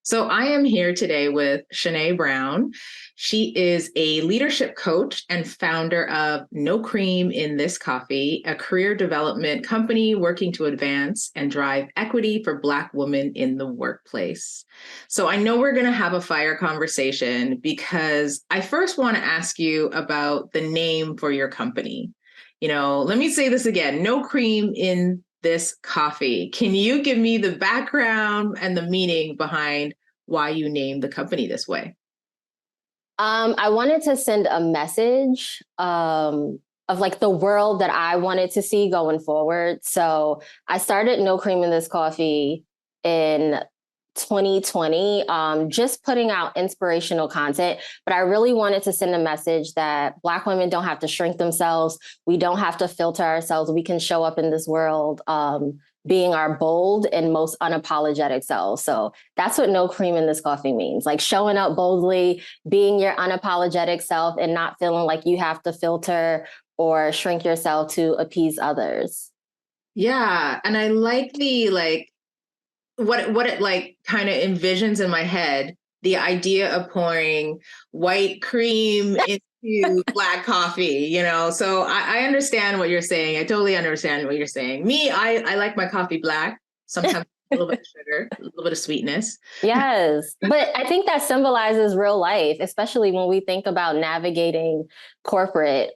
So I am here today with Shanae Brown. She is a leadership coach and founder of No Cream in This Coffee, a career development company working to advance and drive equity for Black women in the workplace. So I know we're going to have a fire conversation because I first want to ask you about the name for your company. Let me say this again, No Cream in This Coffee. Can you give me the background and the meaning behind why you named the company this way? I wanted to send a message of like the world that I wanted to see going forward. So I started No Cream in This Coffee in 2020, just putting out inspirational content. But I really wanted to send a message that Black women don't have to shrink themselves. We don't have to filter ourselves. We can show up in this world being our bold and most unapologetic selves. So that's what No Cream in This Coffee means, like showing up boldly, being your unapologetic self and not feeling like you have to filter or shrink yourself to appease others. Yeah, and I like the what it like kind of envisions in my head, the idea of pouring white cream into black coffee. So I understand what you're saying. I totally understand what you're saying. Me, I like my coffee black, sometimes a little bit of sugar, a little bit of sweetness. Yes, but I think that symbolizes real life, especially when we think about navigating corporate.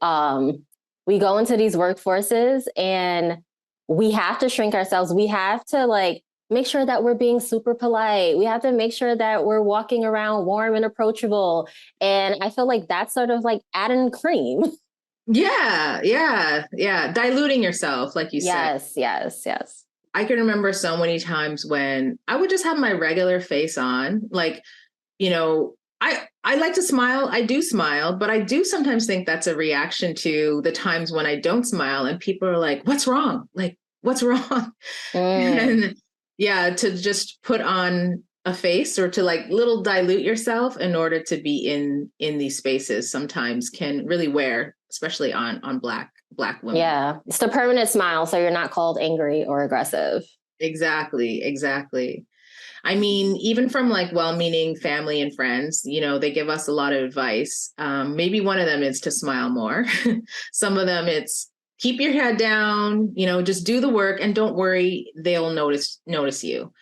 We go into these workforces and we have to shrink ourselves. We have to make sure that we're being super polite. We have to make sure that we're walking around warm and approachable. And I feel like that's sort of like adding cream. Yeah, yeah, yeah. Diluting yourself, like you said. Yes. I can remember so many times when I would just have my regular face on. You know, I like to smile. I do smile, but I do sometimes think that's a reaction to the times when I don't smile and people are like, "What's wrong? Like, what's wrong?" Mm. And yeah, to just put on a face or to like little dilute yourself in order to be in these spaces sometimes can really wear, especially on black women. Yeah, it's the permanent smile, so you're not called angry or aggressive. Exactly. I mean, even from like well-meaning family and friends, they give us a lot of advice. Maybe one of them is to smile more. Some of them it's keep your head down, just do the work and don't worry, they'll notice you.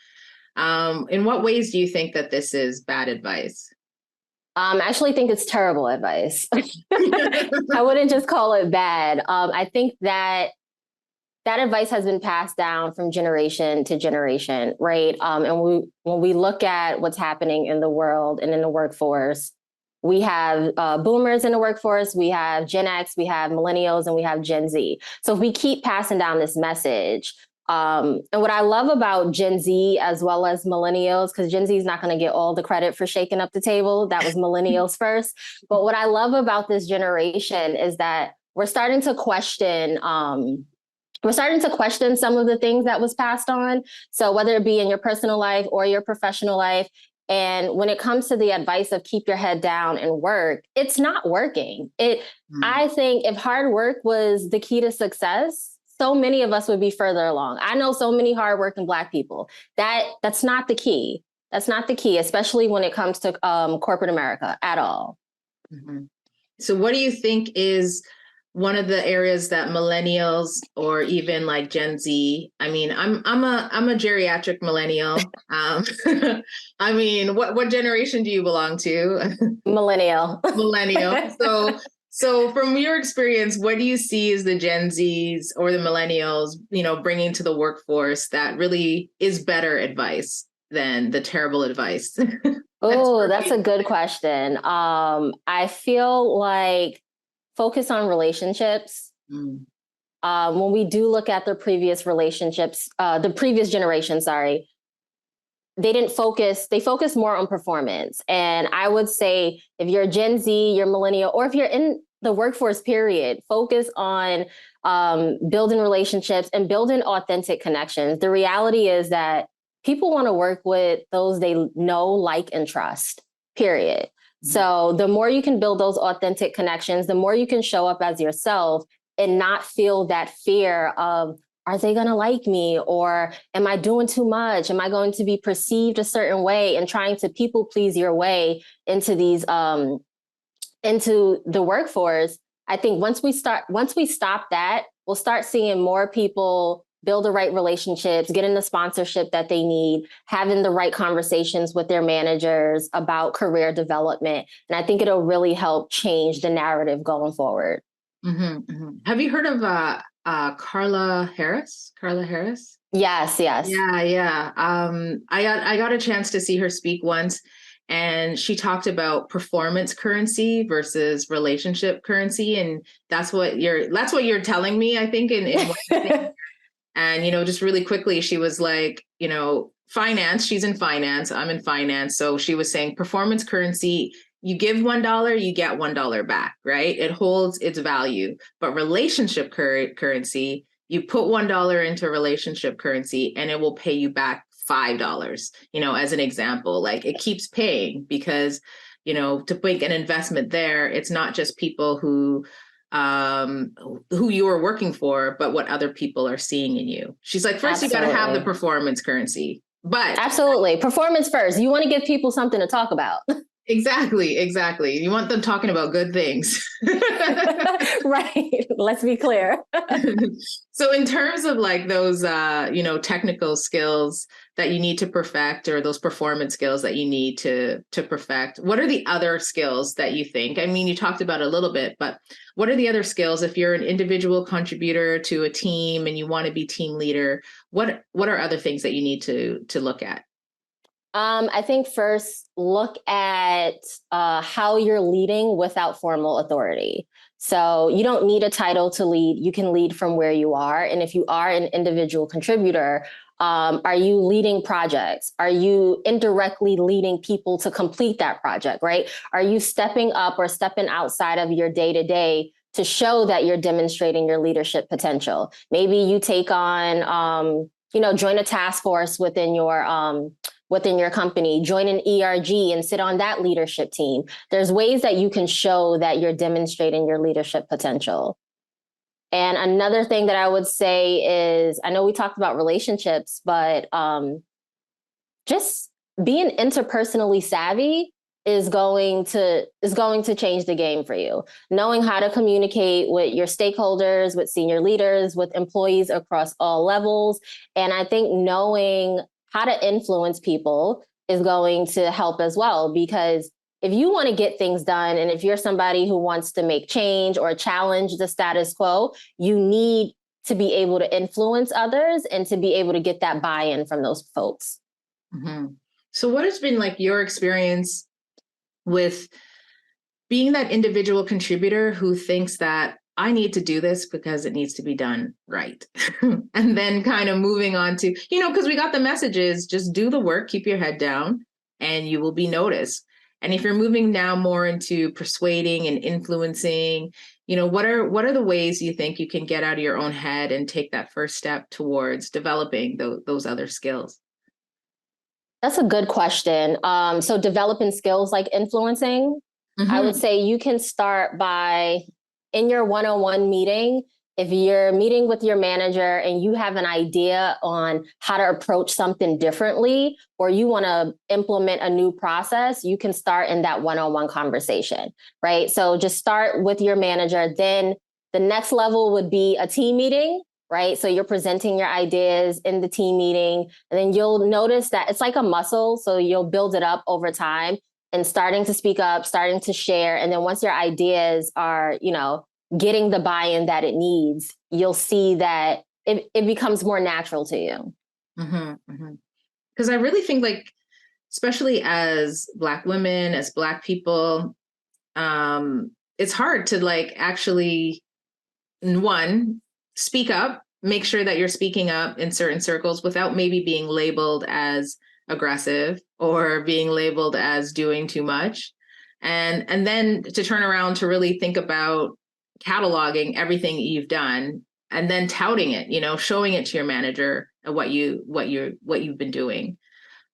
In what ways do you think that this is bad advice? I actually think it's terrible advice. I wouldn't just call it bad. I think that advice has been passed down from generation to generation, right? And when we look at what's happening in the world and in the workforce, we have boomers in the workforce, we have Gen X, we have millennials, and we have Gen Z. So if we keep passing down this message, and what I love about Gen Z as well as millennials, because Gen Z is not going to get all the credit for shaking up the table. That was millennials first. But what I love about this generation is that we're starting to question some of the things that was passed on. So whether it be in your personal life or your professional life, and when it comes to the advice of keep your head down and work, it's not working. I think if hard work was the key to success, so many of us would be further along. I know so many hardworking Black people. That's not the key. That's not the key, especially when it comes to corporate America at all. Mm-hmm. So what do you think is one of the areas that millennials or even like Gen Z, I mean, I'm a geriatric millennial. I mean, what generation do you belong to? Millennial. Millennial. So from your experience, what do you see as the Gen Zs or the millennials, bringing to the workforce that really is better advice than the terrible advice? Oh, that's a good question. I feel like focus on relationships. Mm. When we do look at the previous relationships, the previous generation, sorry, they focused more on performance. And I would say if you're Gen Z, you're millennial, or if you're in the workforce period, focus on building relationships and building authentic connections. The reality is that people want to work with those they know, like, and trust, period. So the more you can build those authentic connections, the more you can show up as yourself and not feel that fear of are they going to like me? Or am I doing too much? Am I going to be perceived a certain way? And trying to people please your way into into the workforce. I think once we stop that, we'll start seeing more people build the right relationships, getting the sponsorship that they need, having the right conversations with their managers about career development. And I think it'll really help change the narrative going forward. Mm-hmm, mm-hmm. Have you heard of Carla Harris? Carla Harris? Yes, yes. Yeah. I got a chance to see her speak once, and she talked about performance currency versus relationship currency, and that's what you're telling me, I think, in what you're saying. And just really quickly, she was like, finance. She's in finance. I'm in finance. So she was saying performance currency. You give $1, you get $1 back, right? It holds its value. But relationship currency, you put $1 into relationship currency and it will pay you back $5, as an example. Like, it keeps paying because, to make an investment there, it's not just people who you are working for, but what other people are seeing in you. She's like, first, Absolutely. you got to have the performance currency. But absolutely, performance first. You want to give people something to talk about. Exactly. You want them talking about good things. Right. Let's be clear. So in terms of like those, technical skills that you need to perfect, or those performance skills that you need to perfect, what are the other skills that you think? I mean, you talked about it a little bit, but what are the other skills if you're an individual contributor to a team and you want to be team leader? What are other things that you need to look at? I think first, look at how you're leading without formal authority. So you don't need a title to lead. You can lead from where you are. And if you are an individual contributor, are you leading projects? Are you indirectly leading people to complete that project, right? Are you stepping up or stepping outside of your day-to-day to show that you're demonstrating your leadership potential? Maybe you take on, join a task force within your company, join an ERG and sit on that leadership team. There's ways that you can show that you're demonstrating your leadership potential. And another thing that I would say is, I know we talked about relationships, but just being interpersonally savvy is going to change the game for you. Knowing how to communicate with your stakeholders, with senior leaders, with employees across all levels. And I think knowing how to influence people is going to help as well, because if you want to get things done, and if you're somebody who wants to make change or challenge the status quo, you need to be able to influence others and to be able to get that buy-in from those folks. Mm-hmm. So what has been like your experience with being that individual contributor who thinks that I need to do this because it needs to be done right? And then kind of moving on to, because we got the messages, just do the work, keep your head down, and you will be noticed. And if you're moving now more into persuading and influencing, what are the ways you think you can get out of your own head and take that first step towards developing those other skills? That's a good question. So developing skills like influencing, I would say you can start by, in your one-on-one meeting, if you're meeting with your manager and you have an idea on how to approach something differently, or you want to implement a new process, you can start in that one-on-one conversation, right? So just start with your manager. Then the next level would be a team meeting, right? So you're presenting your ideas in the team meeting, and then you'll notice that it's like a muscle. So you'll build it up over time and starting to speak up, starting to share. And then once your ideas are, getting the buy-in that it needs, you'll see that it becomes more natural to you. Because I really think, like, especially as Black women, as Black people, it's hard to like actually, one, speak up, make sure that you're speaking up in certain circles without maybe being labeled as aggressive or being labeled as doing too much. And then to turn around to really think about cataloging everything you've done and then touting it, showing it to your manager and what you've been doing.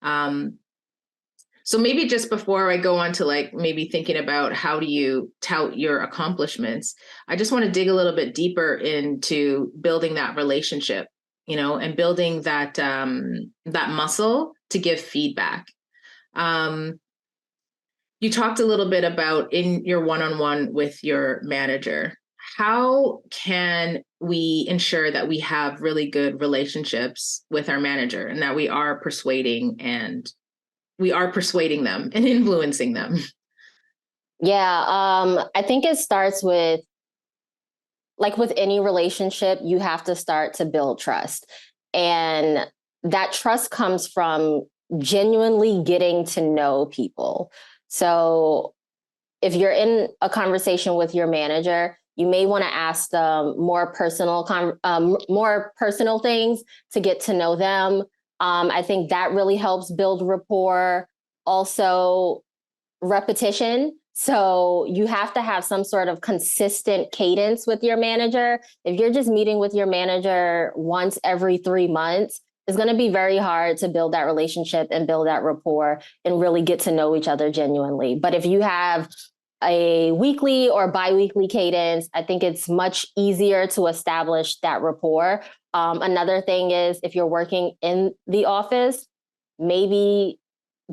So maybe just before I go on to like maybe thinking about how do you tout your accomplishments, I just want to dig a little bit deeper into building that relationship and building that muscle to give feedback. You talked a little bit about in your one-on-one with your manager. How can we ensure that we have really good relationships with our manager and that we are persuading them and influencing them? Yeah, I think it starts with, like with any relationship, you have to start to build trust. And that trust comes from genuinely getting to know people. So if you're in a conversation with your manager, you may want to ask them more personal things to get to know them. I think that really helps build rapport. Also, repetition. So you have to have some sort of consistent cadence with your manager. If you're just meeting with your manager once every 3 months, it's going to be very hard to build that relationship and build that rapport and really get to know each other genuinely. But if you have a weekly or biweekly cadence, I think it's much easier to establish that rapport. Another thing is if you're working in the office, maybe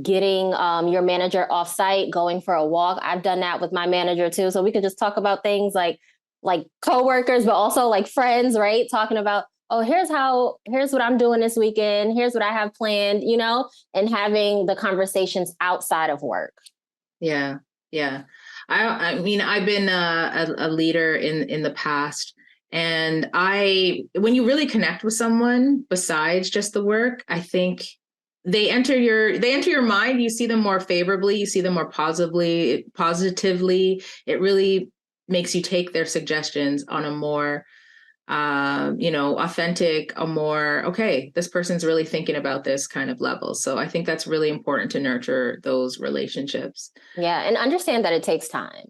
getting your manager offsite, going for a walk. I've done that with my manager too. So we could just talk about things like coworkers, but also like friends, right? Talking about, oh, here's what I'm doing this weekend. Here's what I have planned, and having the conversations outside of work. Yeah. Yeah. I mean, I've been a leader in the past, and when you really connect with someone besides just the work, I think they enter your mind. You see them more favorably. You see them more positively. It really makes you take their suggestions on a more, authentic, a more, okay, this person's really thinking about this kind of level. So I think that's really important to nurture those relationships. Yeah. And understand that it takes time.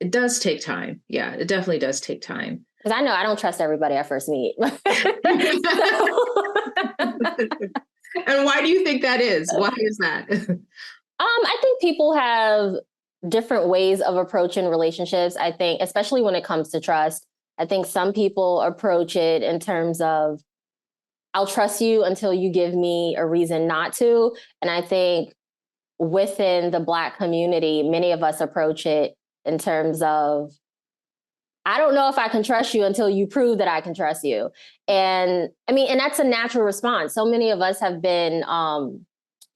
It does take time. Yeah, it definitely does take time. Because I know I don't trust everybody I first meet. And why do you think that is? Why is that? I think people have different ways of approaching relationships. I think, especially when it comes to trust, I think some people approach it in terms of, I'll trust you until you give me a reason not to. And I think within the Black community, many of us approach it in terms of, I don't know if I can trust you until you prove that I can trust you. And I mean, and that's a natural response. So many of us have been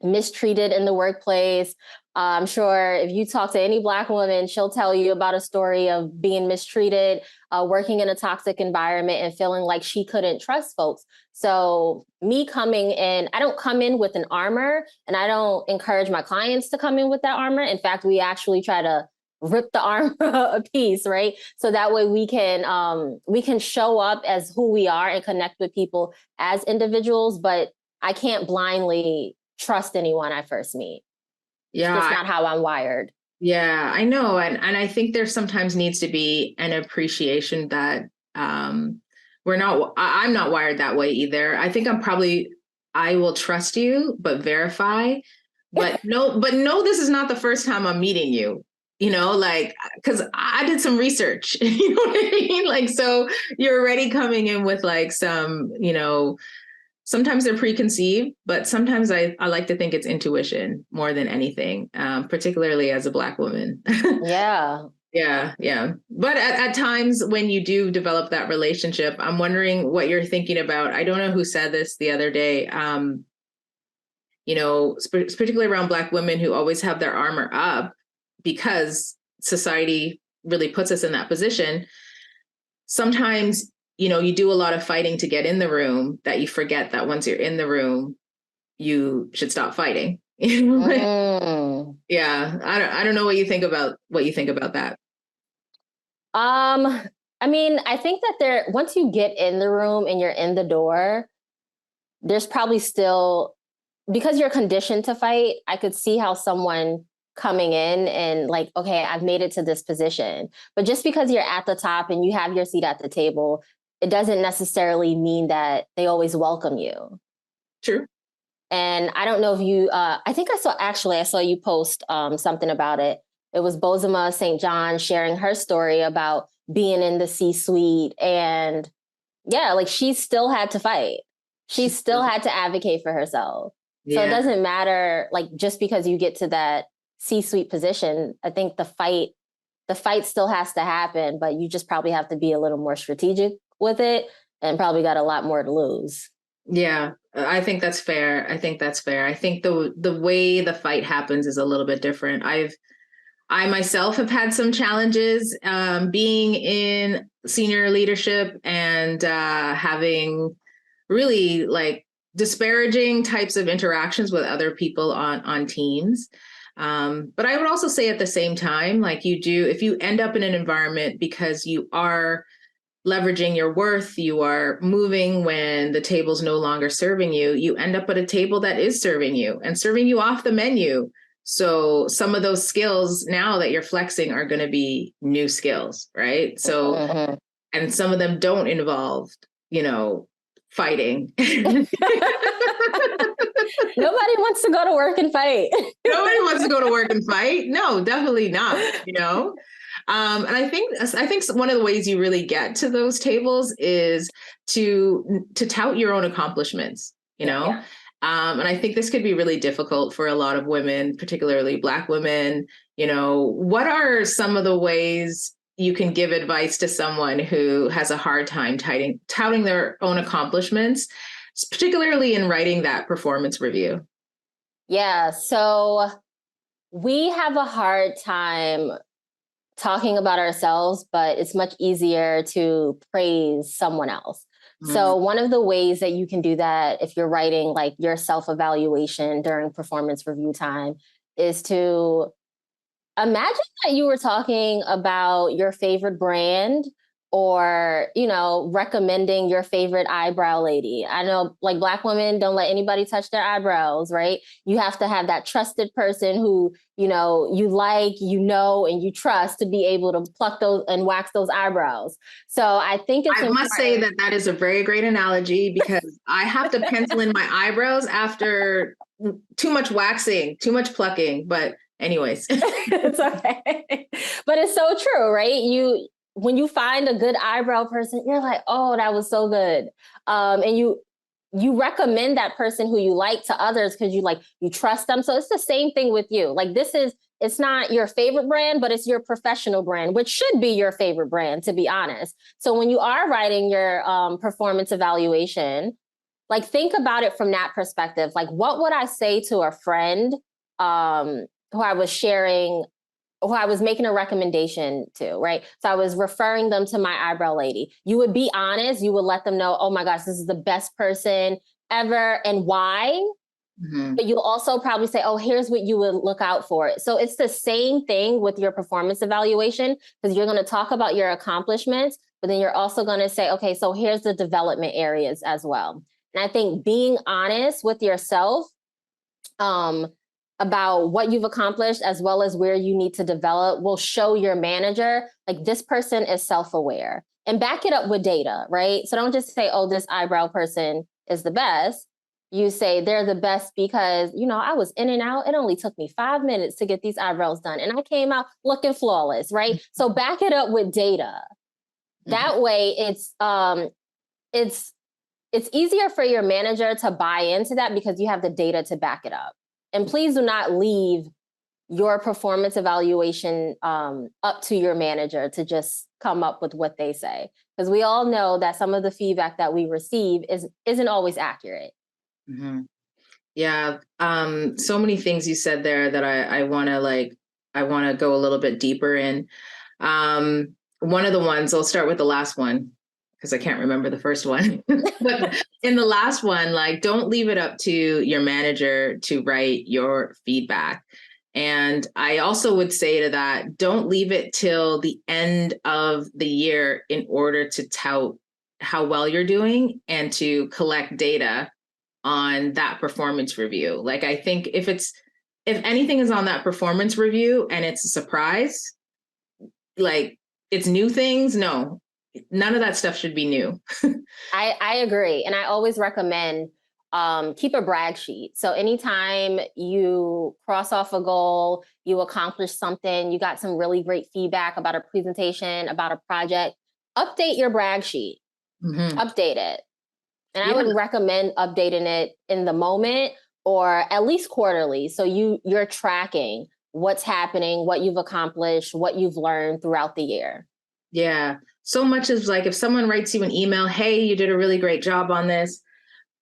mistreated in the workplace. I'm sure if you talk to any Black woman, she'll tell you about a story of being mistreated, working in a toxic environment and feeling like she couldn't trust folks. So me coming in, I don't come in with an armor, and I don't encourage my clients to come in with that armor. In fact, we actually try to rip the armor a piece, right? So that way we can show up as who we are and connect with people as individuals, but I can't blindly trust anyone I first meet. Yeah. It's just not how I'm wired. Yeah, I know. And I think there sometimes needs to be an appreciation that I'm not wired that way either. I think I will trust you, but verify. But no, this is not the first time I'm meeting you. Because I did some research, you know what I mean? Like, so you're already coming in with like some, sometimes they're preconceived, but sometimes I like to think it's intuition more than anything, particularly as a Black woman. Yeah. Yeah. But at times when you do develop that relationship, I'm wondering what you're thinking about. I don't know who said this the other day, particularly around Black women who always have their armor up, because society really puts us in that position. Sometimes, you do a lot of fighting to get in the room that you forget that once you're in the room, you should stop fighting. Yeah. I don't know what you think about that. I mean, I think that once you get in the room and you're in the door, there's probably still, because you're conditioned to fight, I could see how someone coming in and like, okay, I've made it to this position. But just because you're at the top and you have your seat at the table, it doesn't necessarily mean that they always welcome you. True. And I don't know if you, I think I saw you post something about it. It was Bozoma St. John sharing her story about being in the C-suite. And yeah, like she still had to fight. she still had to advocate for herself. So it Yeah. doesn't matter, like, just because you get to that C-suite position. I think the fight still has to happen, but you just probably have to be a little more strategic with it and probably got a lot more to lose. Yeah, I think that's fair. I think that's fair. I think the way the fight happens is a little bit different. I myself have had some challenges being in senior leadership and having really like disparaging types of interactions with other people on teams. But I would also say at the same time, like if you end up in an environment because you are leveraging your worth, you are moving when the table's no longer serving you, you end up at a table that is serving you and serving you off the menu. So some of those skills now that you're flexing are going to be new skills, right? So, and some of them don't involve, fighting. Nobody wants to go to work and fight. Nobody wants to go to work and fight. No, definitely not, And I think one of the ways you really get to those tables is to tout your own accomplishments, Yeah. And I think this could be really difficult for a lot of women, particularly Black women. What are some of the ways you can give advice to someone who has a hard time touting their own accomplishments, particularly in writing that performance review? Yeah. So we have a hard time talking about ourselves, but it's much easier to praise someone else. So one of the ways that you can do that if you're writing like your self-evaluation during performance review time is to imagine that you were talking about your favorite brand or, recommending your favorite eyebrow lady. I know like Black women don't let anybody touch their eyebrows, right? You have to have that trusted person who, you like, and you trust to be able to pluck those and wax those eyebrows. So I think it's important. Must say that is a very great analogy because I have to pencil in my eyebrows after too much waxing, too much plucking. But anyways. It's okay. But it's so true, right? When you find a good eyebrow person, you're like, oh, that was so good. And you recommend that person who you like to others because you trust them. So it's the same thing with you. Like it's not your favorite brand, but it's your professional brand, which should be your favorite brand, to be honest. So when you are writing your performance evaluation, like think about it from that perspective. Like, what would I say to a friend who I was making a recommendation to, right? So I was referring them to my eyebrow lady. You would be honest. You would let them know, oh my gosh, this is the best person ever and why. Mm-hmm. But you'll also probably say, oh, here's what you would look out for. So it's the same thing with your performance evaluation because you're going to talk about your accomplishments, but then you're also going to say, okay, so here's the development areas as well. And I think being honest with yourself, about what you've accomplished as well as where you need to develop will show your manager like this person is self-aware and back it up with data, right? So don't just say, oh, this eyebrow person is the best. You say they're the best because, I was in and out. It only took me 5 minutes to get these eyebrows done and I came out looking flawless, right? So back it up with data. That way it's easier for your manager to buy into that because you have the data to back it up. And please do not leave your performance evaluation up to your manager to just come up with what they say. Because we all know that some of the feedback that we receive isn't always accurate. Mm-hmm. Yeah. So many things you said there that I want to go a little bit deeper in. One of the ones, I'll start with the last one because I can't remember the first one. But in the last one, like, don't leave it up to your manager to write your feedback. And I also would say to that, don't leave it till the end of the year in order to tout how well you're doing and to collect data on that performance review. Like, I think if anything is on that performance review and it's a surprise, like it's new things, no. None of that stuff should be new. I agree. And I always recommend keep a brag sheet. So anytime you cross off a goal, you accomplish something, you got some really great feedback about a presentation, about a project, update your brag sheet. Mm-hmm. Update it. And I would recommend updating it in the moment or at least quarterly. So you're tracking what's happening, what you've accomplished, what you've learned throughout the year. Yeah. So much is like if someone writes you an email, hey, you did a really great job on this.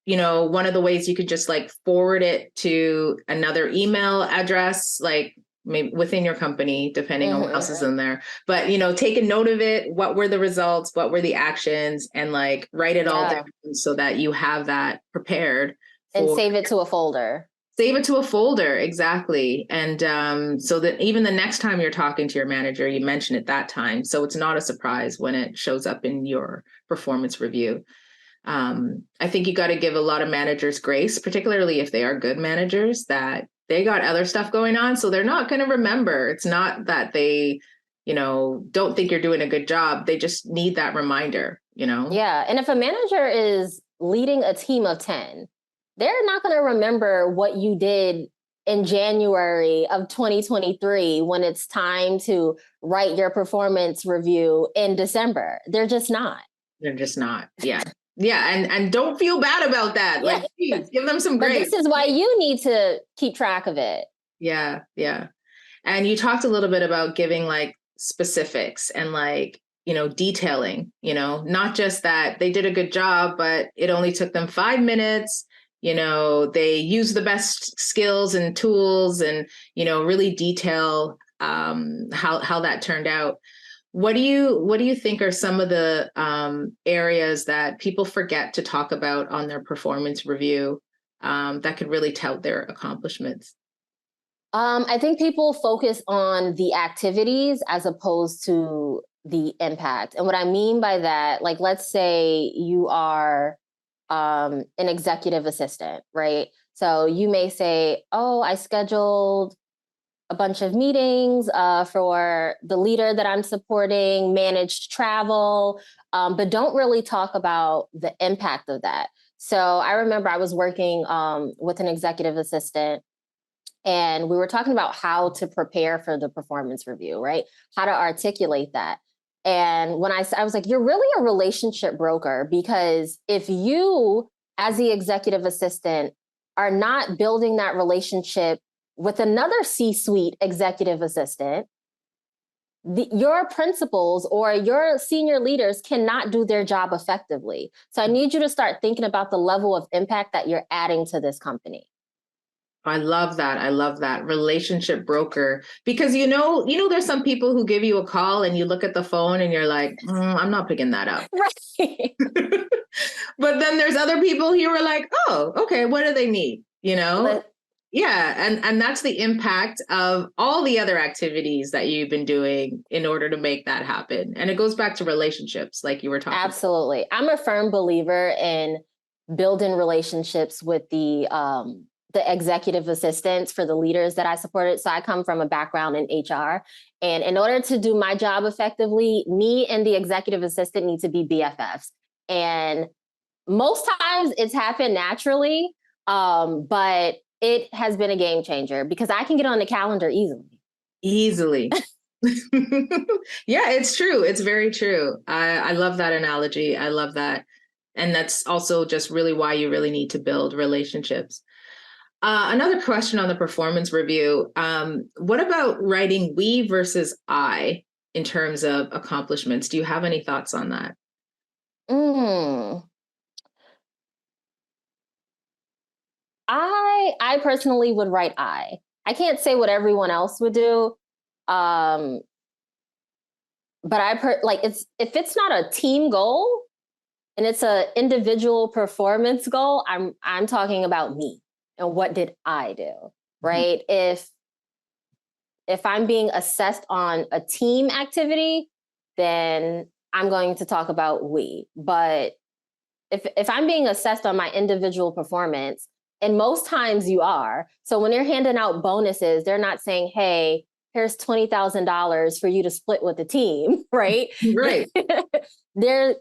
One of the ways you could just like forward it to another email address, like maybe within your company, depending on what else is in there. But, take a note of it. What were the results? What were the actions? And like write it all down so that you have that prepared. And save it to a folder. Save it to a folder. Exactly. And so that even the next time you're talking to your manager, you mention it that time. So it's not a surprise when it shows up in your performance review. I think you got to give a lot of managers grace, particularly if they are good managers, that they got other stuff going on. So they're not going to remember. It's not that they, don't think you're doing a good job. They just need that reminder, Yeah. And if a manager is leading a team of 10, they're not going to remember what you did in January of 2023 when it's time to write your performance review in December. They're just not. They're just not. Yeah. Yeah. And don't feel bad about that. Yeah. Like, geez, give them some grace. But this is why you need to keep track of it. Yeah. Yeah. And you talked a little bit about giving like specifics and like, detailing, not just that they did a good job, but it only took them 5 minutes. They use the best skills and tools and, really detail how that turned out. What do you think are some of the areas that people forget to talk about on their performance review that could really tout their accomplishments? I think people focus on the activities as opposed to the impact. And what I mean by that, like, let's say you are an executive assistant, right? So you may say, oh, I scheduled a bunch of meetings for the leader that I'm supporting, managed travel, but don't really talk about the impact of that. So I remember I was working with an executive assistant, and we were talking about how to prepare for the performance review, right? How to articulate that. And when I was like, you're really a relationship broker, because if you, as the executive assistant, are not building that relationship with another C-suite executive assistant, your principals or your senior leaders cannot do their job effectively. So I need you to start thinking about the level of impact that you're adding to this company. I love that. I love that relationship broker, because, there's some people who give you a call and you look at the phone and you're like, I'm not picking that up. Right. But then there's other people who are like, oh, okay, what do they need? Yeah. And that's the impact of all the other activities that you've been doing in order to make that happen. And it goes back to relationships, like you were talking about. Absolutely. I'm a firm believer in building relationships with the executive assistants for the leaders that I supported. So I come from a background in HR. And in order to do my job effectively, me and the executive assistant need to be BFFs. And most times it's happened naturally, but it has been a game changer because I can get on the calendar easily. Yeah, it's true. It's very true. I love that analogy. I love that. And that's also just really why you really need to build relationships. Another question on the performance review. What about writing we versus I in terms of accomplishments? Do you have any thoughts on that? I personally would write I. I can't say what everyone else would do. But if it's not a team goal and it's an individual performance goal, I'm talking about me. And what did I do, right? Mm-hmm. If I'm being assessed on a team activity, then I'm going to talk about we. But if I'm being assessed on my individual performance, and most times you are, so when you're handing out bonuses, they're not saying, hey, here's $20,000 for you to split with the team, right? Right. They're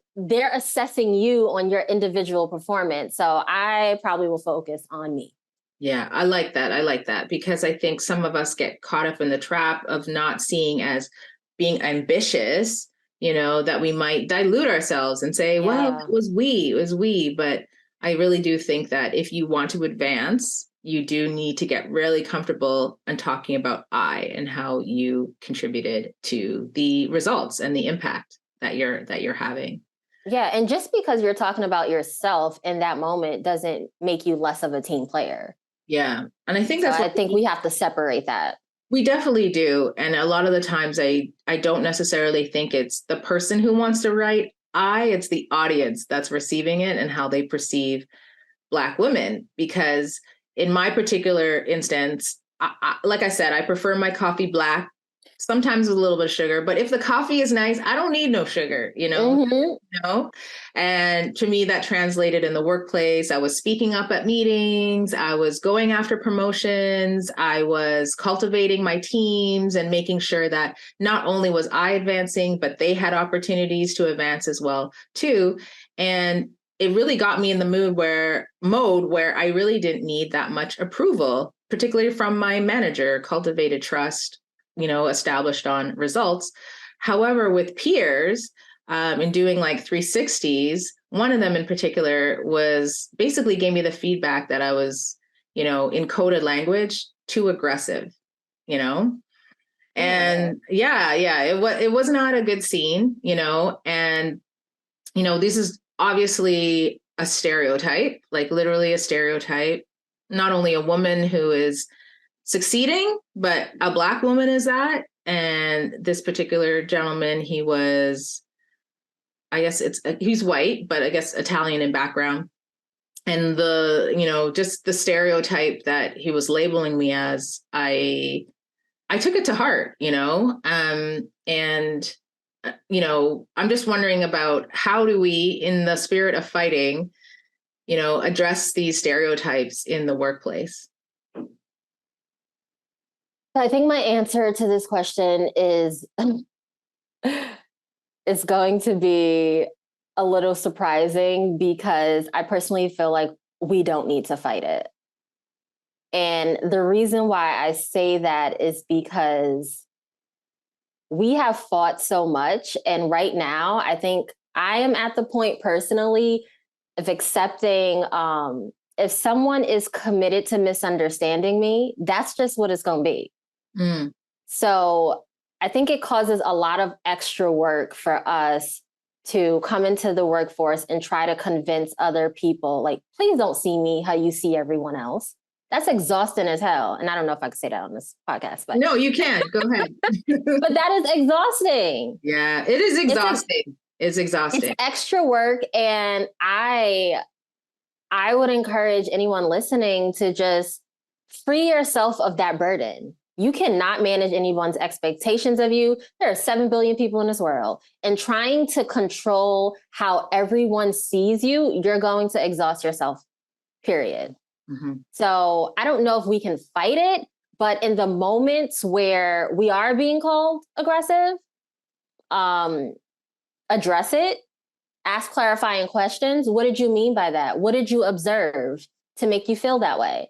assessing you on your individual performance. So I probably will focus on me. Yeah, I like that. I like that because I think some of us get caught up in the trap of not seeing as being ambitious, that we might dilute ourselves and say, well, it was we. But I really do think that if you want to advance, you do need to get really comfortable in talking about I and how you contributed to the results and the impact that you're having. Yeah. And just because you're talking about yourself in that moment doesn't make you less of a team player. Yeah. And I think So that's I think we have to separate that. we definitely do. And a lot of the times I don't necessarily think it's the person who wants to write it's the audience that's receiving it and how they perceive Black women. Because in my particular instance, like I said, I prefer my coffee black, sometimes with a little bit of sugar. But if the coffee is nice, I don't need no sugar, And to me, that translated in the workplace. I was speaking up at meetings. I was going after promotions. I was cultivating my teams and making sure that not only was I advancing, but they had opportunities to advance as well, too. And it really got me in the mode where I really didn't need that much approval, particularly from my manager, cultivated trust, established on results. However, with peers, in doing like 360s, one of them in particular was basically gave me the feedback that I was, in coded language, too aggressive, and it was not a good scene, and, this is obviously a stereotype, like literally a stereotype, not only a woman who is succeeding, but a Black woman is that. And this particular gentleman, he was, I guess he's white, but I guess Italian in background. And just the stereotype that he was labeling me as, I took it to heart, and I'm just wondering about how do we, in the spirit of fighting, address these stereotypes in the workplace? I think my answer to this question is it's going to be a little surprising because I personally feel like we don't need to fight it. And the reason why I say that is because we have fought so much. And right now, I think I am at the point personally of accepting if someone is committed to misunderstanding me, that's just what it's going to be. Mm. So I think it causes a lot of extra work for us to come into the workforce and try to convince other people, like, please don't see me how you see everyone else. That's exhausting as hell. And I don't know if I can say that on this podcast, but no, you can. Go ahead. But that is exhausting. Yeah, it is exhausting. It's exhausting. It's extra work. And I would encourage anyone listening to just free yourself of that burden. You cannot manage anyone's expectations of you. There are 7 billion people in this world. And trying to control how everyone sees you, you're going to exhaust yourself, period. Mm-hmm. So I don't know if we can fight it, but in the moments where we are being called aggressive, address it, ask clarifying questions. What did you mean by that? What did you observe to make you feel that way?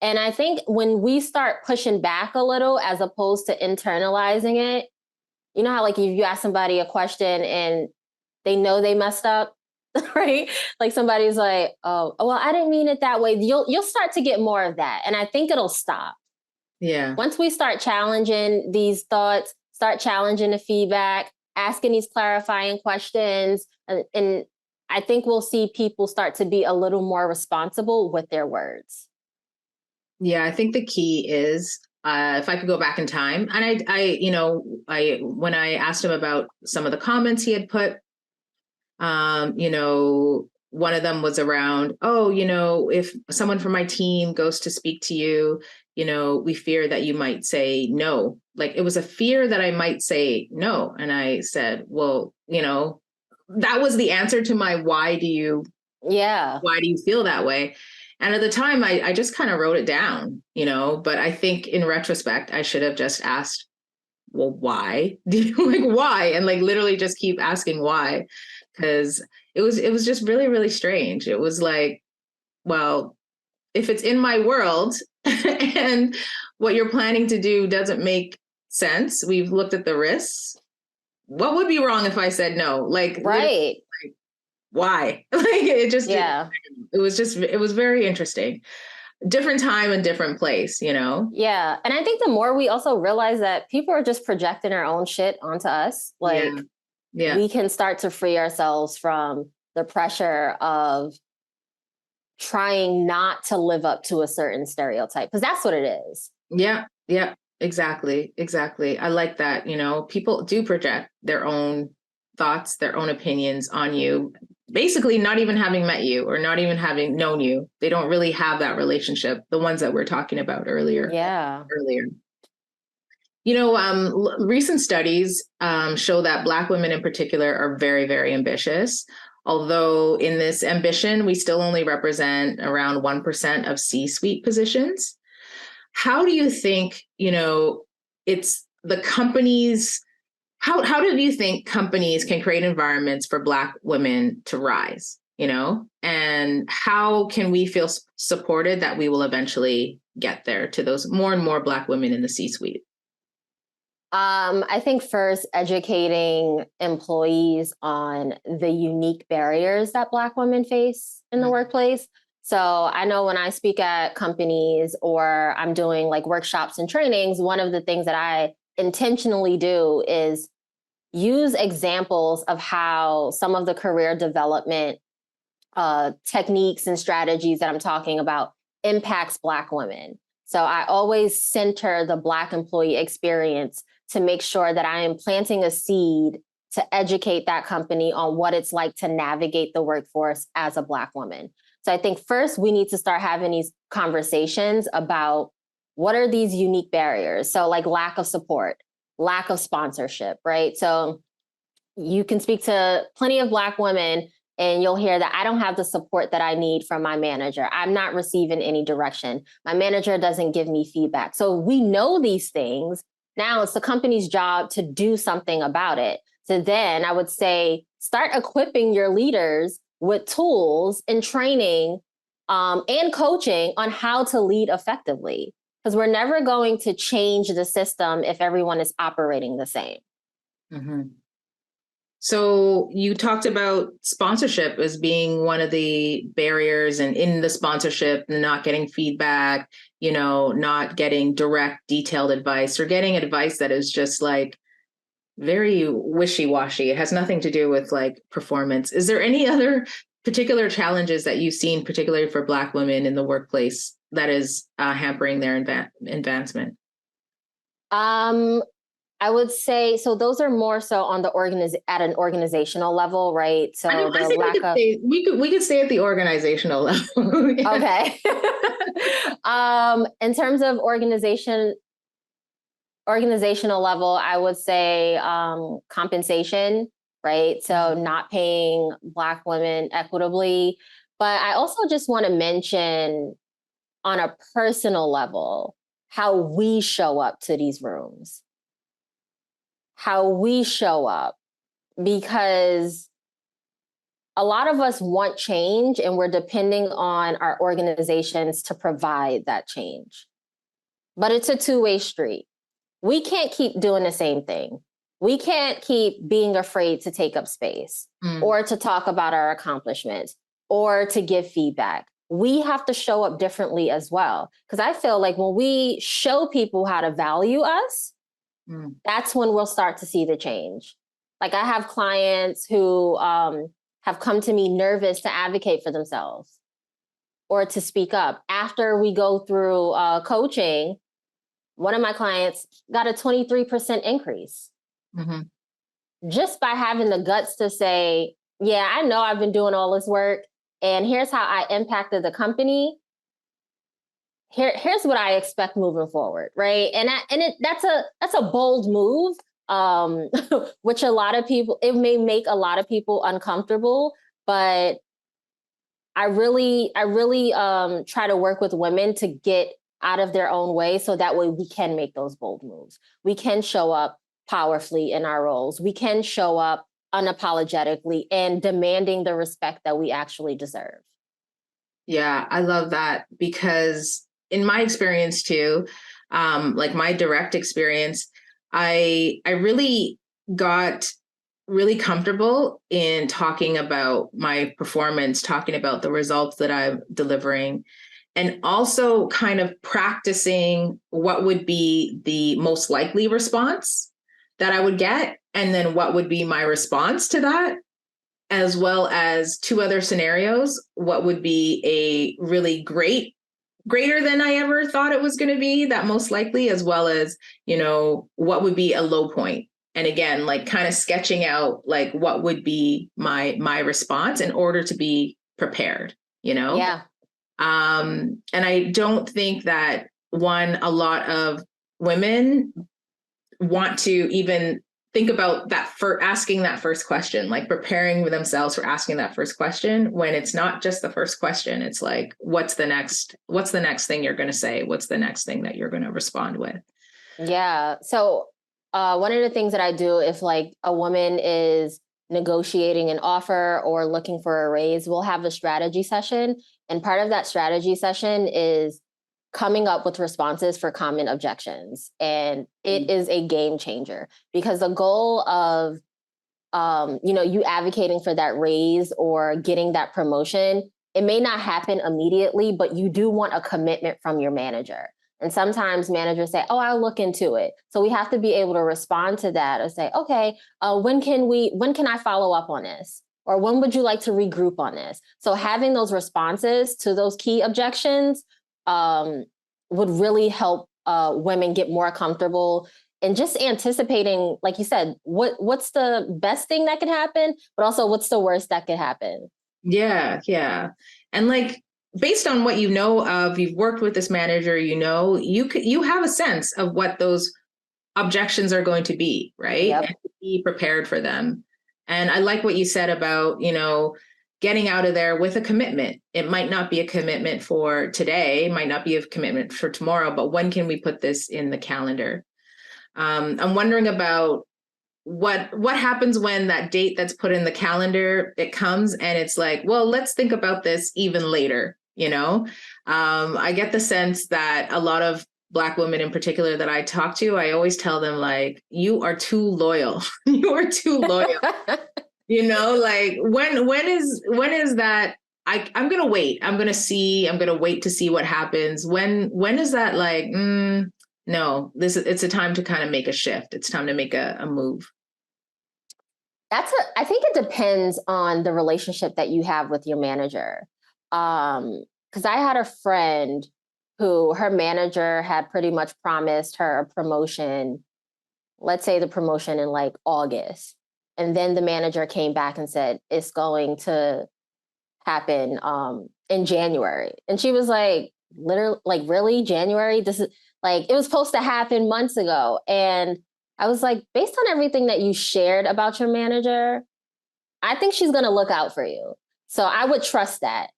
And I think when we start pushing back a little, as opposed to internalizing it, you know how like if you ask somebody a question and they know they messed up, right? Like somebody's like, oh, well, I didn't mean it that way. You'll start to get more of that. And I think it'll stop. Yeah. Once we start challenging these thoughts, start challenging the feedback, asking these clarifying questions, and I think we'll see people start to be a little more responsible with their words. Yeah, I think the key is if I could go back in time, and I when I asked him about some of the comments he had put, one of them was around, if someone from my team goes to speak to you, we fear that you might say no. Like it was a fear that I might say no. And I said, well, that was the answer to my why do you feel that way? And at the time, I just kind of wrote it down, but I think in retrospect, I should have just asked, well, why? Why? And like literally just keep asking why. Because it was just really, really strange. It was like, well, if it's in my world and what you're planning to do doesn't make sense, we've looked at the risks. What would be wrong if I said no? Like, right. why? Like it just, Yeah. it was very interesting. Different time and different place, you know? Yeah. And I think the more we also realize that people are just projecting their own shit onto us, like Yeah. we can start to free ourselves from the pressure of trying not to live up to a certain stereotype, because that's what it is. Yeah. Yeah. Exactly. Exactly. I like that. You know, people do project their own thoughts, their own opinions on you, basically not even having met you or not even having known you. They don't really have that relationship. The ones that we're talking about earlier. Yeah. You know, recent studies show that Black women in particular are very, very ambitious. Although in this ambition, we still only represent around 1% of C-suite positions. How do you think, you know, it's the companies, how do you think companies can create environments for Black women to rise, you know? And how can we feel supported that we will eventually get there to those more and more Black women in the C-suite? I think first educating employees on the unique barriers that Black women face in the workplace. So I know when I speak at companies or I'm doing like workshops and trainings, one of the things that I intentionally do is use examples of how some of the career development techniques and strategies that I'm talking about impacts Black women. So I always center the Black employee experience to make sure that I am planting a seed to educate that company on what it's like to navigate the workforce as a Black woman. So I think first we need to start having these conversations about what are these unique barriers? So like lack of support, lack of sponsorship, right? So you can speak to plenty of Black women and you'll hear that I don't have the support that I need from my manager. I'm not receiving any direction. My manager doesn't give me feedback. So we know these things. Now it's the company's job to do something about it. So then I would say start equipping your leaders with tools and training and coaching on how to lead effectively. Because we're never going to change the system if everyone is operating the same. Mm-hmm. So you talked about sponsorship as being one of the barriers, and in the sponsorship, not getting feedback, you know, not getting direct, detailed advice, or getting advice that is just like very wishy-washy. It has nothing to do with like performance. Is there any other particular challenges that you've seen, particularly for Black women in the workplace, that is hampering their advancement? I would say, so those are more so on the at an organizational level, right? So I the think lack of we could stay at the organizational level. Yeah. Okay. In terms of organizational level, I would say compensation, right? So not paying Black women equitably. But I also just want to mention on a personal level how we show up to these rooms, how we show up, because a lot of us want change and we're depending on our organizations to provide that change. But it's a two-way street. We can't keep doing the same thing. We can't keep being afraid to take up space or to talk about our accomplishments or to give feedback. We have to show up differently as well. Because I feel like when we show people how to value us, that's when we'll start to see the change. Like I have clients who have come to me nervous to advocate for themselves or to speak up. After we go through coaching, one of my clients got a 23% increase just by having the guts to say, yeah, I know I've been doing all this work and here's how I impacted the company. Here's what I expect moving forward, right? And that's a bold move, which a lot of people, it may make a lot of people uncomfortable, but I really try to work with women to get out of their own way so that way we can make those bold moves. We can show up powerfully in our roles. We can show up unapologetically and demanding the respect that we actually deserve. Yeah, I love that because in my experience too, like my direct experience, I really got really comfortable in talking about my performance, talking about the results that I'm delivering, and also kind of practicing what would be the most likely response that I would get, and then what would be my response to that, as well as two other scenarios. What would be a really greater than I ever thought it was going to be, that most likely, as well as, what would be a low point. And again, like kind of sketching out like what would be my response in order to be prepared, Yeah. And I don't think that a lot of women want to even think about that for asking that first question, like preparing themselves for asking that first question, when it's not just the first question. It's like, what's the next thing you're going to say? What's the next thing that you're going to respond with? Yeah. So one of the things that I do if like a woman is negotiating an offer or looking for a raise, we'll have a strategy session. And part of that strategy session is coming up with responses for common objections. And it is a game changer, because the goal of, you advocating for that raise or getting that promotion, it may not happen immediately, but you do want a commitment from your manager. And sometimes managers say, oh, I'll look into it. So we have to be able to respond to that and say, okay, when can I follow up on this? Or when would you like to regroup on this? So having those responses to those key objections would really help women get more comfortable and just anticipating, like you said, what's the best thing that could happen, but also what's the worst that could happen. Yeah. And like, based on what you've worked with this manager, you have a sense of what those objections are going to be, right? Yep. And be prepared for them. And I like what you said about, getting out of there with a commitment. It might not be a commitment for today, might not be a commitment for tomorrow, but when can we put this in the calendar? I'm wondering about what happens when that date that's put in the calendar, it comes and it's like, well, let's think about this even later. I get the sense that a lot of Black women in particular that I talk to, I always tell them, like, you are too loyal. You are too loyal. Like when is that? I'm going to wait. I'm going to wait to see what happens. When is that, like, no, it's a time to kind of make a shift. It's time to make a move. I think it depends on the relationship that you have with your manager. Because I had a friend who her manager had pretty much promised her a promotion, let's say the promotion in like August. And then the manager came back and said, it's going to happen in January. And she was like, literally, like, really, January? This is like, it was supposed to happen months ago. And I was like, based on everything that you shared about your manager, I think she's going to look out for you. So I would trust that.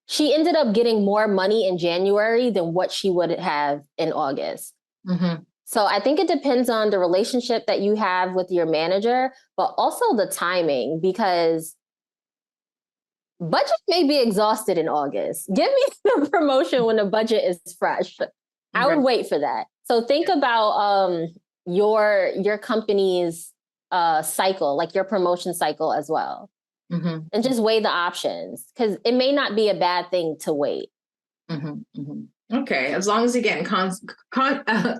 She ended up getting more money in January than what she would have in August. Mm-hmm. So I think it depends on the relationship that you have with your manager, but also the timing, because budget may be exhausted in August. Give me the promotion when the budget is fresh. I would wait for that. So think about your company's cycle, like your promotion cycle as well. Mm-hmm. And just weigh the options, because it may not be a bad thing to wait. Mm-hmm. Mm-hmm. Okay, as long as you're getting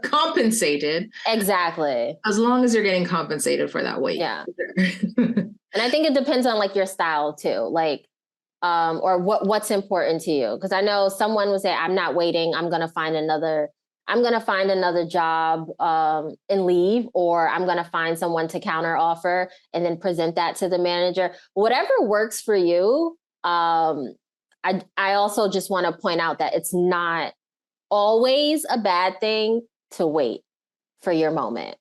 compensated. Exactly. As long as you're getting compensated for that wait. Yeah. And I think it depends on like your style too, like, or what's important to you. Because I know someone would say, I'm not waiting. I'm gonna find another job and leave, or I'm gonna find someone to counter offer and then present that to the manager. Whatever works for you. I also just want to point out that it's not always a bad thing to wait for your moment.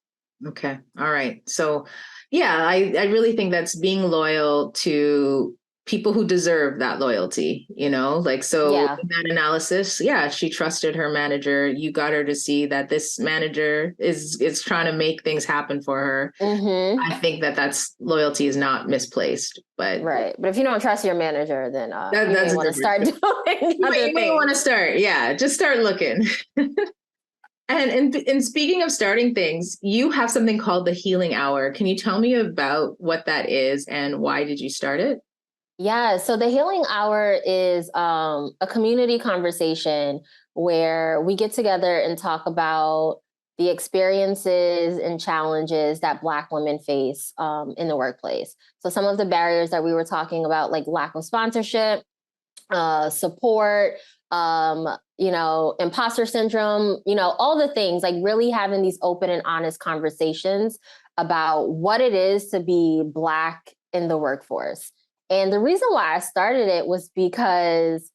Okay. All right. So yeah, I really think that's being loyal to people who deserve that loyalty, like, so Yeah. in that analysis, yeah, she trusted her manager. You got her to see that this manager is trying to make things happen for her. Mm-hmm. I think that's loyalty is not misplaced, but right. But if you don't trust your manager, then you may want to start doing you may want to start. Yeah. Just start looking. And speaking of starting things, you have something called the Healing Hour. Can you tell me about what that is and why did you start it? Yeah, so the Healing Hour is a community conversation where we get together and talk about the experiences and challenges that Black women face in the workplace. So some of the barriers that we were talking about, like lack of sponsorship, support, imposter syndrome, all the things, like really having these open and honest conversations about what it is to be Black in the workforce. And the reason why I started it was because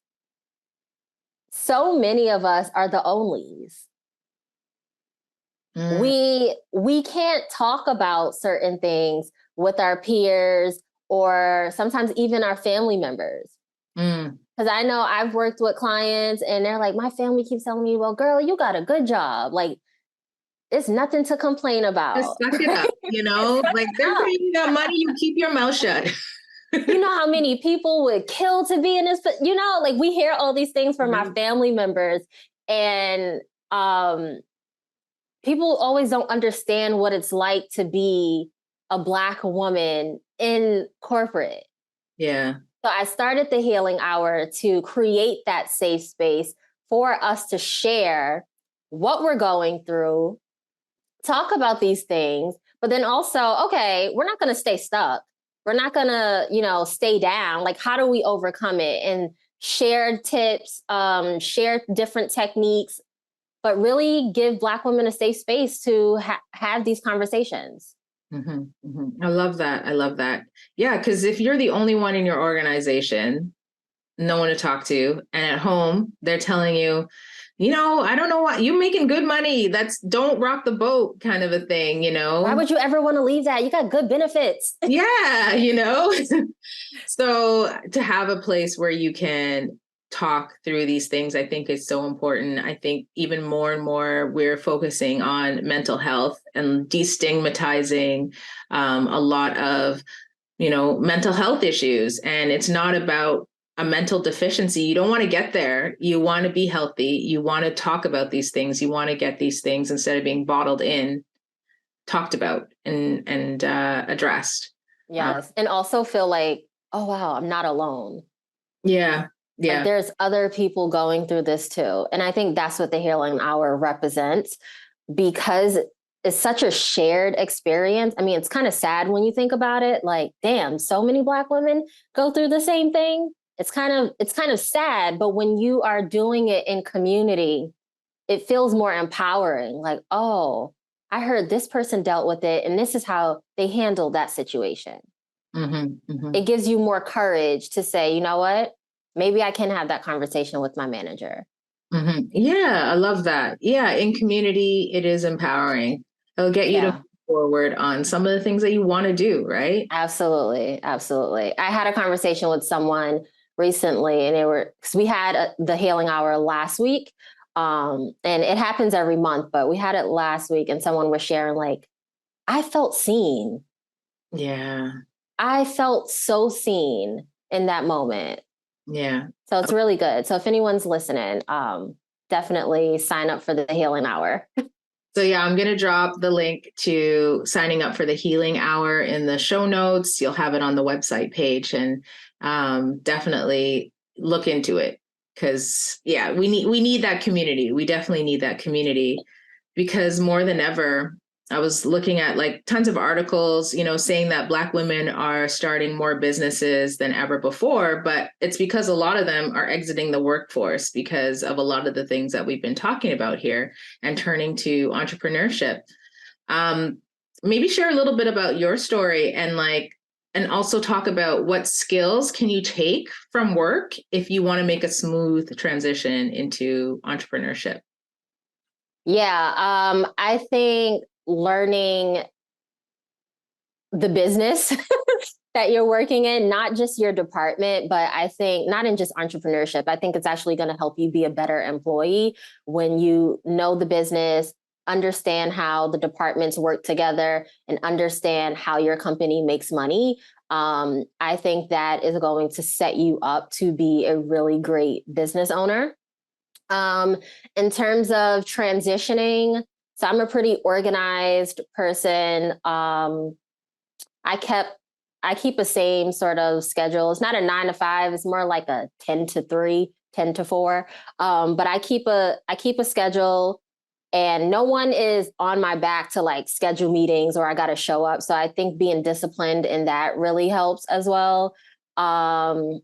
so many of us are the onlys. Mm, We can't talk about certain things with our peers or sometimes even our family members. mm. Because I know I've worked with clients and they're like, my family keeps telling me, well, girl, you got a good job. Like, it's nothing to complain Just about. suck it up, like they're paying you that money, you keep your mouth shut. You know how many people would kill to be in this, but like we hear all these things from our family members, and people always don't understand what it's like to be a Black woman in corporate. Yeah. So I started the Healing Hour to create that safe space for us to share what we're going through, talk about these things, but then also, okay, we're not going to stay stuck. We're not going to, stay down. Like, how do we overcome it? And share tips, share different techniques, but really give Black women a safe space to have these conversations. Mm-hmm, mm-hmm. I love that. I love that. Yeah, because if you're the only one in your organization, no one to talk to, and at home, they're telling you, I don't know what you're making good money. Don't rock the boat kind of a thing, Why would you ever want to leave that? You got good benefits. Yeah, So to have a place where you can talk through these things, I think is so important. I think even more and more we're focusing on mental health and destigmatizing a lot of, mental health issues. And it's not about a mental deficiency. You don't want to get there. You want to be healthy. You want to talk about these things. You want to get these things instead of being bottled in, talked about and addressed. Yes. And also feel like, oh, wow, I'm not alone. Yeah. Like Yeah. there's other people going through this too. And I think that's what the Healing Hour represents because it's such a shared experience. I mean, it's kind of sad when you think about it. Like, damn, so many Black women go through the same thing. It's kind of sad, but when you are doing it in community, it feels more empowering. Like, oh, I heard this person dealt with it and this is how they handled that situation. Mm-hmm, mm-hmm. It gives you more courage to say, you know what? Maybe I can have that conversation with my manager. Mm-hmm. Yeah, I love that. Yeah, in community, it is empowering. It'll get you to move forward on some of the things that you want to do, right? Absolutely. Absolutely. I had a conversation with someone recently and because we had the Healing Hour last week. And it happens every month, but we had it last week and someone was sharing like, I felt seen. Yeah. I felt so seen in that moment. Yeah. So it's really good. So if anyone's listening, definitely sign up for the Healing Hour. So yeah, I'm going to drop the link to signing up for the Healing Hour in the show notes. You'll have it on the website page, and definitely look into it because yeah, we need that community. We definitely need that community because more than ever, I was looking at like tons of articles, saying that Black women are starting more businesses than ever before, but it's because a lot of them are exiting the workforce because of a lot of the things that we've been talking about here and turning to entrepreneurship. Maybe share a little bit about your story and also talk about what skills can you take from work if you want to make a smooth transition into entrepreneurship. Yeah, I think learning the business that you're working in, not just your department, but I think not in just entrepreneurship. I think it's actually going to help you be a better employee when you know the business, understand how the departments work together, and understand how your company makes money. I think that is going to set you up to be a really great business owner. Um, in terms of transitioning, so I'm a pretty organized person. I kept I keep a same sort of schedule. It's not a 9 to 5. It's more like a 10 to 3, 10 to 4. But I keep a schedule, and no one is on my back to like schedule meetings or I got to show up. So I think being disciplined in that really helps as well. Um,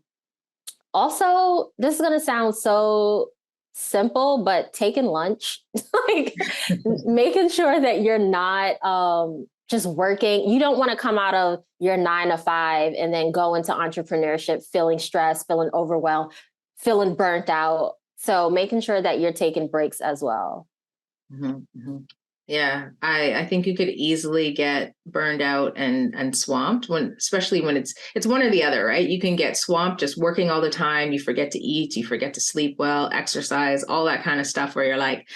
Also, this is gonna sound so simple, but taking lunch, like making sure that you're not just working. You don't want to come out of your 9 to 5 and then go into entrepreneurship feeling stressed, feeling overwhelmed, feeling burnt out. So making sure that you're taking breaks as well. Mm-hmm. Yeah, I think you could easily get burned out and swamped when, especially when it's one or the other, right? You can get swamped just working all the time. You forget to eat, you forget to sleep well, exercise, all that kind of stuff where you're like,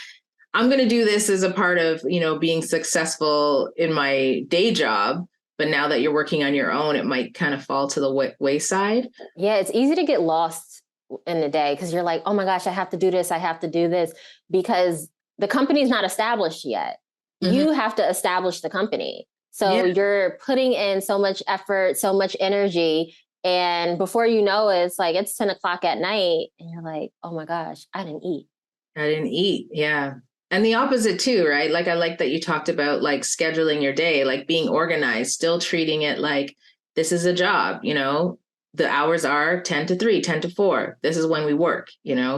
I'm going to do this as a part of, being successful in my day job. But now that you're working on your own, it might kind of fall to the wayside. Yeah, it's easy to get lost in the day because you're like, oh my gosh, I have to do this, I have to do this, because the company's not established yet. Mm-hmm. You have to establish the company. So Yeah. you're putting in so much effort, so much energy. And before you know it, it's like it's 10 o'clock at night. And you're like, oh my gosh, I didn't eat. I didn't eat. Yeah. And the opposite too, right? Like I like that you talked about like scheduling your day, like being organized, still treating it like this is a job, the hours are 10 to 3, 10 to 4. This is when we work,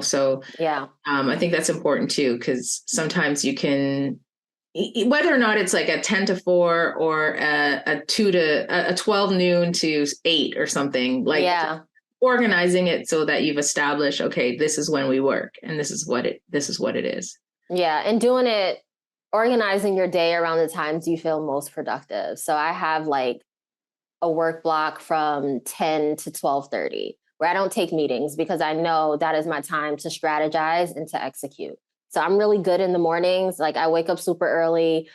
So Yeah. I think that's important too, because sometimes you can, whether or not it's like a 10 to 4 or a 12 noon to 8 or something, like Yeah. organizing it so that you've established, okay, this is when we work and this is what it is. Yeah. And doing it, organizing your day around the times you feel most productive. So I have like a work block from 10 to 12:30 where I don't take meetings because I know that is my time to strategize and to execute. So I'm really good in the mornings. Like I wake up super early.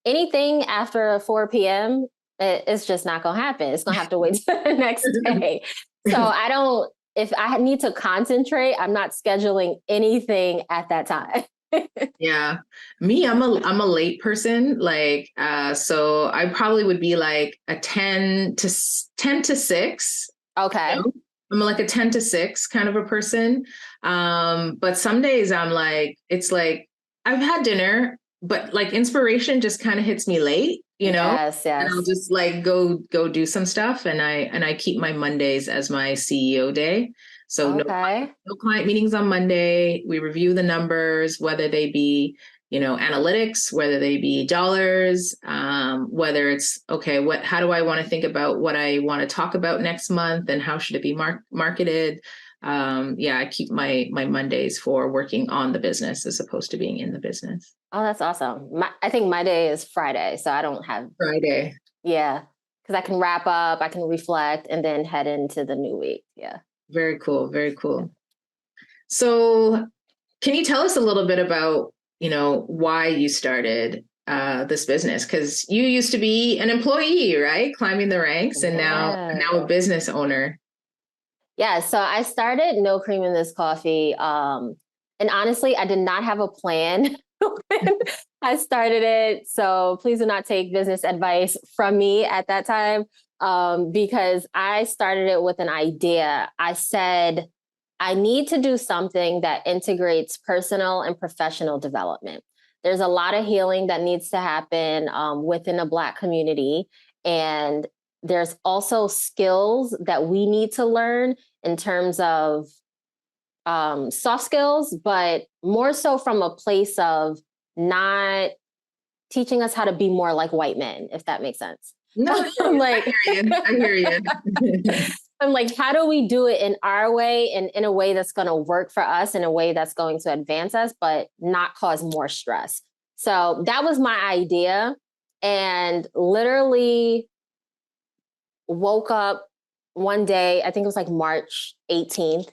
Anything after 4 p.m., it's just not going to happen. It's going to have to wait till the next day. So if I need to concentrate, I'm not scheduling anything at that time. Yeah. Me, I'm a late person. Like, so I probably would be like a 10 to 6. Okay. I'm like a 10 to 6 kind of a person. But some days I'm like, it's like I've had dinner, but like inspiration just kind of hits me late, Yes, and I'll yes. just like go do some stuff. And I keep my Mondays as my CEO day. So Okay. no client meetings on Monday. We review the numbers, whether they be, analytics, whether they be dollars, whether it's, okay, how do I want to think about what I want to talk about next month and how should it be marketed? Yeah, I keep my Mondays for working on the business as opposed to being in the business. Oh, that's awesome. I think my day is Friday, so I don't have, Friday. yeah, because I can wrap up, I can reflect, and then head into the new week. Yeah. Very cool. Very cool. So can you tell us a little bit about, why you started this business? Because you used to be an employee, right? Climbing the ranks, and now Yeah. a business owner. Yeah. So I started No Cream in This Coffee. And honestly, I did not have a plan when I started it. So please do not take business advice from me at that time, because I started it with an idea. I said, I need to do something that integrates personal and professional development. There's a lot of healing that needs to happen within a Black community. And there's also skills that we need to learn in terms of soft skills, but more so from a place of not teaching us how to be more like white men, if that makes sense. No, I'm like, I hear you. I'm like, how do we do it in our way and in a way that's going to work for us, in a way that's going to advance us, but not cause more stress? So that was my idea. And literally woke up one day, I think it was like March 18th,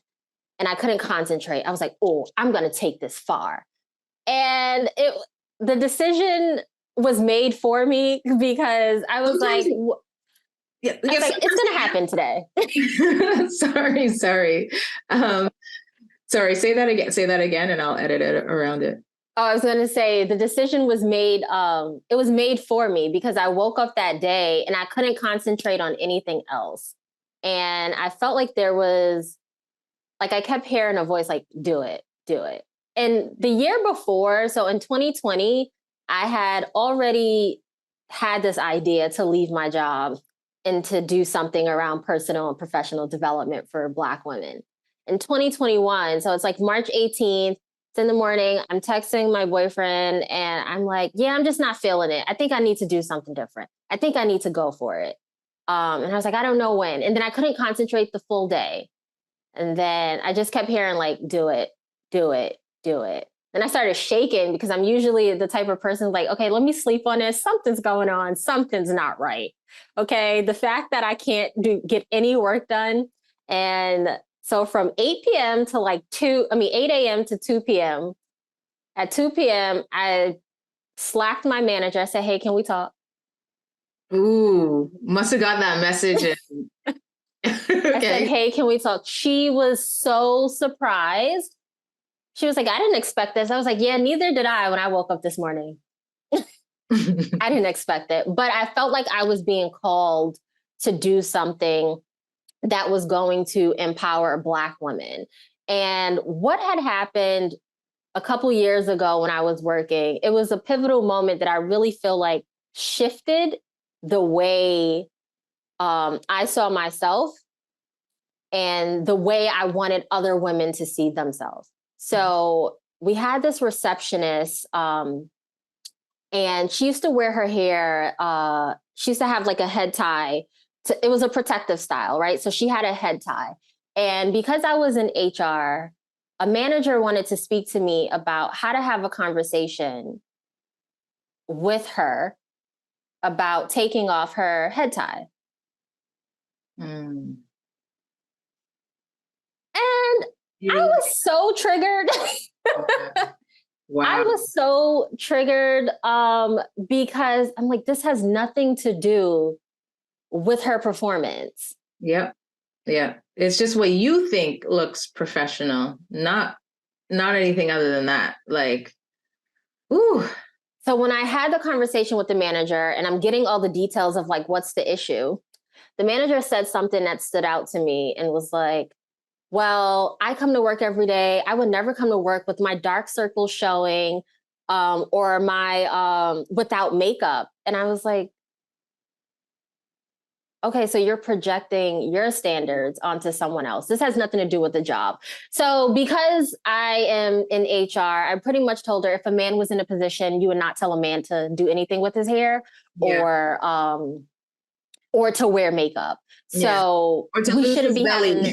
and I couldn't concentrate. I was like, oh, I'm going to take this far. And the decision was made for me because I was like, Yeah, it's going to happen today. Sorry. Sorry, say that again. Say that again, and I'll edit it around it. Oh, I was going to say the decision was made. It was made for me because I woke up that day and I couldn't concentrate on anything else. And I felt like there was, like, I kept hearing a voice like, do it, do it. And the year before, so in 2020, I had already had this idea to leave my job and to do something around personal and professional development for Black women. In 2021, so it's like March 18th, it's in the morning, I'm texting my boyfriend and I'm like, yeah, I'm just not feeling it. I think I need to do something different. I think I need to go for it. And I was like, I don't know when. And then I couldn't concentrate the full day. And then I just kept hearing like, do it, do it, do it. And I started shaking because I'm usually the type of person like, okay, let me sleep on this. Something's going on. Something's not right. Okay. The fact that I can't get any work done. And so from 8 p.m. to 8 a.m. to 2 p.m. At 2 p.m., I slacked my manager. I said, hey, can we talk? Ooh, must have got that message. I said, hey, can we talk? She was so surprised. She was like, I didn't expect this. I was like, yeah, neither did I when I woke up this morning. I didn't expect it, but I felt like I was being called to do something that was going to empower Black women. And what had happened a couple years ago when I was working, it was a pivotal moment that I really feel like shifted the way I saw myself and the way I wanted other women to see themselves. So we had this receptionist, and she used to wear her hair. She used to have like a head tie. It was a protective style, right? So she had a head tie. And because I was in HR, a manager wanted to speak to me about how to have a conversation with her about taking off her head tie. And I was so triggered. Wow. I was so triggered because I'm like, this has nothing to do with her performance. Yep. Yeah. It's just what you think looks professional, not anything other than that. Like, ooh. So when I had the conversation with the manager and I'm getting all the details of like, what's the issue? The manager said something that stood out to me and was like, well, I come to work every day. I would never come to work with my dark circles showing or my without makeup. And I was like, okay, so you're projecting your standards onto someone else. This has nothing to do with the job. So because I am in HR, I pretty much told her if a man was in a position, you would not tell a man to do anything with his hair or to wear makeup. So we shouldn't be having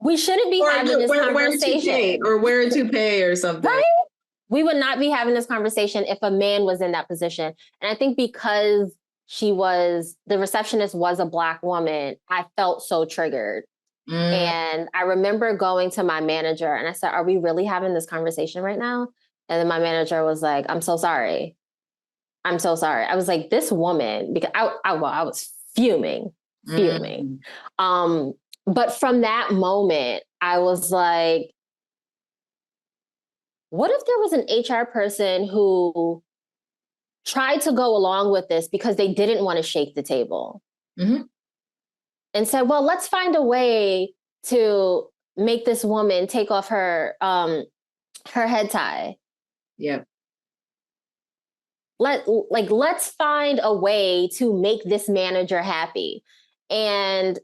we shouldn't be having this conversation. Or wear a toupee or something. Right? We would not be having this conversation if a man was in that position. And I think because the receptionist was a Black woman, I felt so triggered. And I remember going to my manager and I said, are we really having this conversation right now? And then my manager was like, I'm so sorry. I'm so sorry. I was like, this woman, because I was fuming. But from that moment, I was like, what if there was an HR person who tried to go along with this because they didn't want to shake the table and said, well, let's find a way to make this woman take off her head tie. Yeah. Let's find a way to make this manager happy. And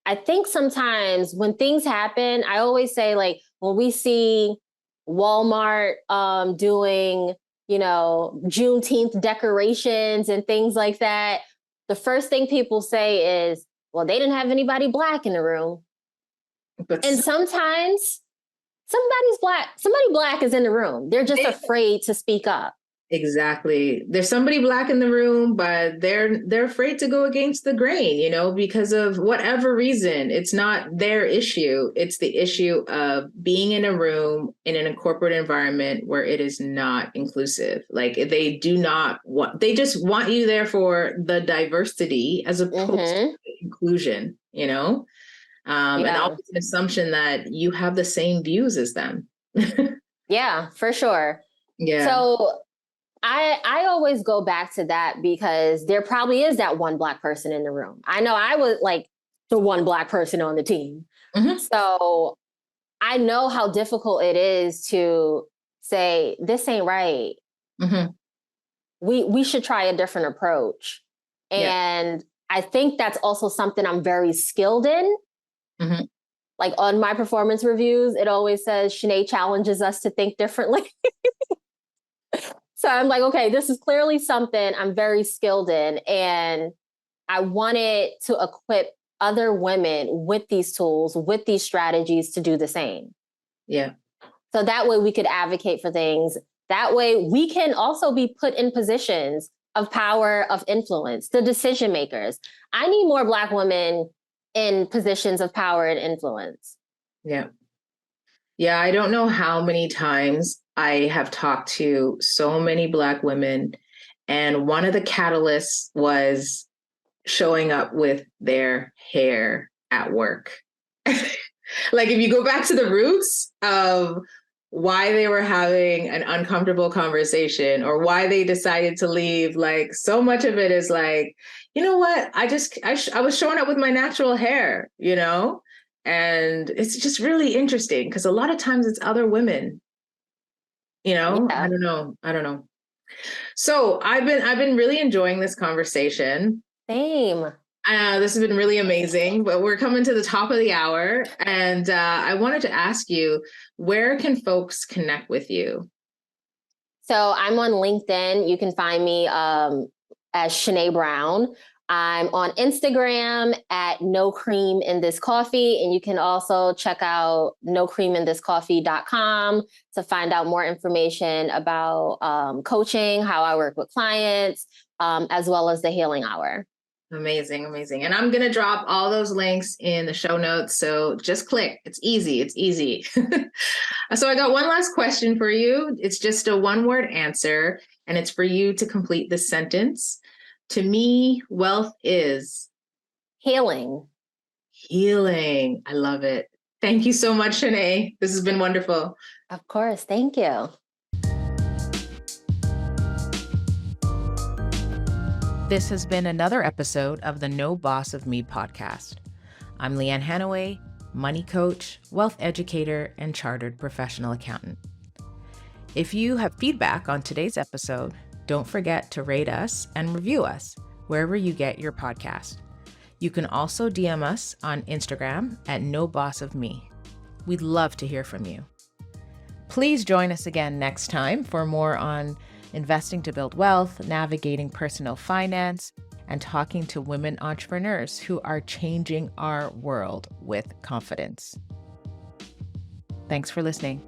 I think sometimes when things happen, I always say, like, when we see Walmart doing, Juneteenth decorations and things like that, the first thing people say is, well, they didn't have anybody Black in the room. And sometimes somebody Black is in the room. They're just afraid to speak up. Exactly. There's somebody Black in the room, but they're afraid to go against the grain, because of whatever reason. It's not their issue. It's the issue of being in a room in a corporate environment where it is not inclusive. Like they just want you there for the diversity as opposed to the inclusion, And always an assumption that you have the same views as them. Yeah, for sure. Yeah. So I always go back to that because there probably is that one Black person in the room. I know I was like the one Black person on the team. Mm-hmm. So I know how difficult it is to say, this ain't right. Mm-hmm. We should try a different approach. And I think that's also something I'm very skilled in. Mm-hmm. Like on my performance reviews, it always says Shanae challenges us to think differently. So I'm like, okay, this is clearly something I'm very skilled in. And I wanted to equip other women with these tools, with these strategies to do the same. Yeah. So that way we could advocate for things. That way we can also be put in positions of power, of influence, the decision makers. I need more Black women in positions of power and influence. Yeah. Yeah. I don't know how many times I have talked to so many Black women, and one of the catalysts was showing up with their hair at work. Like if you go back to the roots of why they were having an uncomfortable conversation or why they decided to leave, like so much of it is like, you know what? I was showing up with my natural hair, you know? And it's just really interesting because a lot of times it's other women, you know? Yeah. I don't know. So I've been really enjoying this conversation. Same. This has been really amazing, but we're coming to the top of the hour. And I wanted to ask you, where can folks connect with you? So I'm on LinkedIn. You can find me as Shanae Brown. I'm on Instagram at No Cream in This Coffee. And you can also check out nocreaminthiscoffee.com to find out more information about coaching, how I work with clients, as well as the Healing Hour. Amazing, amazing. And I'm going to drop all those links in the show notes. So just click. It's easy. It's easy. So I got one last question for you. It's just a one-word answer, and it's for you to complete the sentence. To me, wealth is healing. Healing. I love it. Thank you so much, Shanae. This has been wonderful. Of course. Thank you. This has been another episode of the No Boss of Me podcast. I'm Leanne Hanaway, money coach, wealth educator, and chartered professional accountant. If you have feedback on today's episode, don't forget to rate us and review us wherever you get your podcast. You can also DM us on Instagram at No Boss of Me. We'd love to hear from you. Please join us again next time for more on investing to build wealth, navigating personal finance, and talking to women entrepreneurs who are changing our world with confidence. Thanks for listening.